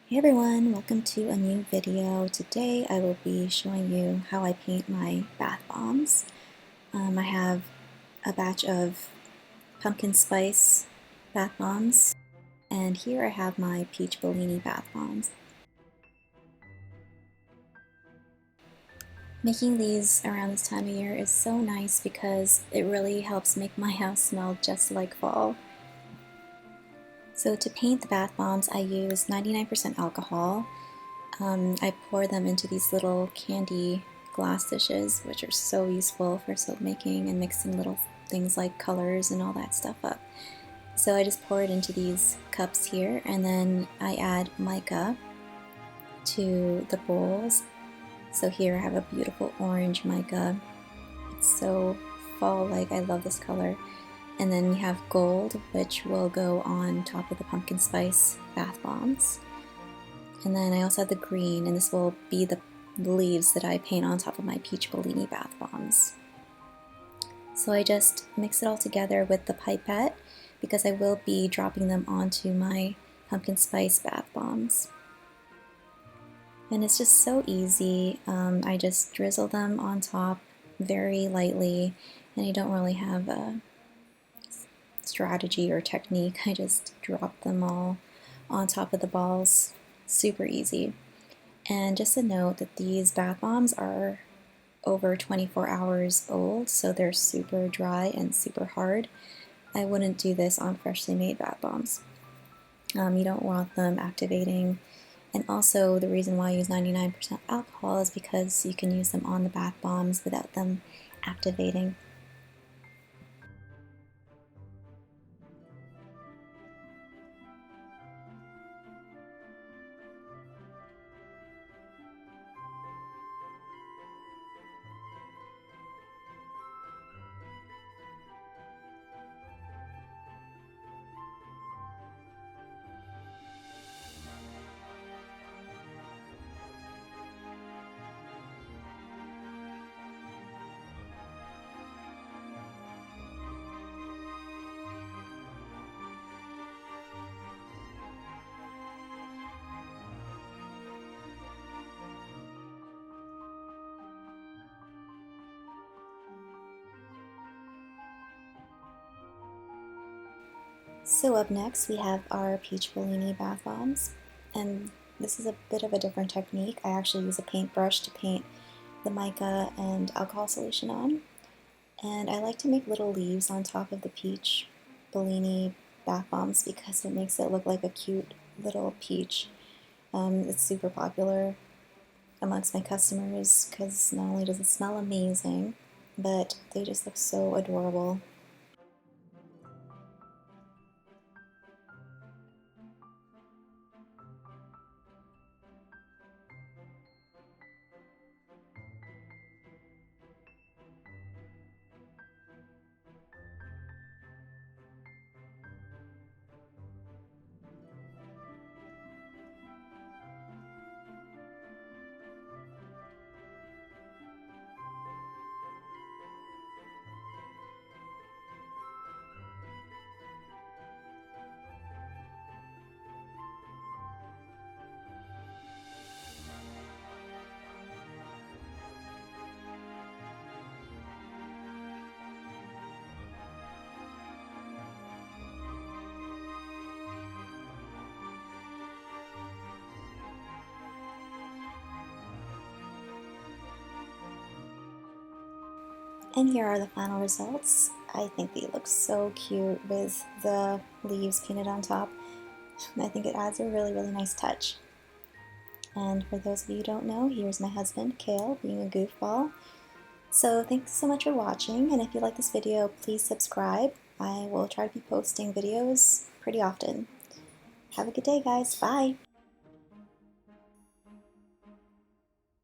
Hey everyone, welcome to a new video. Today I will be showing you how I paint my bath bombs. I have a batch of pumpkin spice bath bombs, and here I have my peach Bellini bath bombs. Making these around this time of year is so nice because it really helps make my house smell just like fall. So to paint the bath bombs, I use 99% alcohol. I pour them into these little candy glass dishes, which are so useful for soap making and mixing little things like colors and all that stuff up. So I just pour it into these cups here, and then I add mica to the bowls. So here I have a beautiful orange mica. It's so fall-like. I love this color. And then we have gold, which will go on top of the pumpkin spice bath bombs. And then I also have the green, and this will be the leaves that I paint on top of my peach Bellini bath bombs. So I just mix it all together with the pipette because I will be dropping them onto my pumpkin spice bath bombs. And it's just so easy. I just drizzle them on top very lightly, and I don't really have a strategy or technique. I just drop them all on top of the balls. Super easy. And just a note that these bath bombs are over 24 hours old, so they're super dry and super hard. I wouldn't do this on freshly made bath bombs. You don't want them activating. And also the reason why I use 99% alcohol is because you can use them on the bath bombs without them activating. So up next we have our peach Bellini bath bombs, and this is a bit of a different technique. I actually use a paintbrush to paint the mica and alcohol solution on, and I like to make little leaves on top of the peach Bellini bath bombs because it makes it look like a cute little peach. It's super popular amongst my customers because not only does it smell amazing, but they just look so adorable. And here are the final results. I think they look so cute with the leaves painted on top. I think it adds a really, really nice touch. And for those of you who don't know, here's my husband, Kale, being a goofball. So thanks so much for watching, and if you like this video, please subscribe. I will try to be posting videos pretty often. Have a good day, guys. Bye!